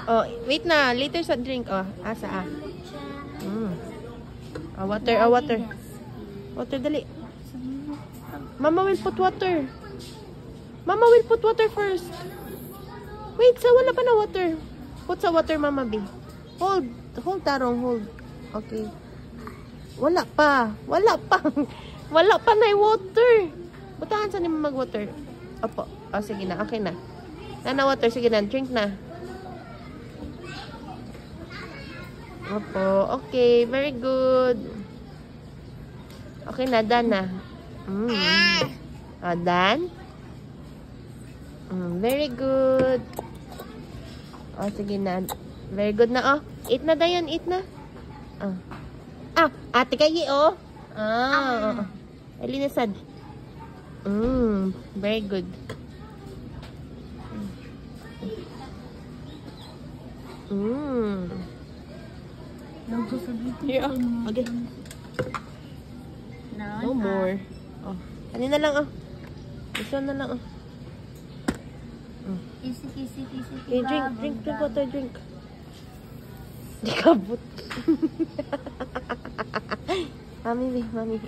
Oh, wait na. Later sa drink. Oh, asa ah. Water, water. Water, dali. Mama will put water. Mama will put water first. Wait, sa wala pa na water. Put sa water, Mama B. Hold. Hold, Tarong. Hold. Okay. Wala pa. Wala pa. Wala pa na yung water. Butahan sa nimo mag-water. Opo. Oh, sige na. Okay na. Na water. Sige na. Drink na. Opo. Okay. Very good. Okay na. Done na. Done? Very good. Oh, sige na. Very good na, oh. Eat na, Dayan. Eat na. Ate kayi, oh. Elinasad. Very good. Here, oh. Okay. No more. Oh. Kanina lang, oh. This one na lang, oh. Kisi. Okay, drink water, drink. Di kabut. Mami.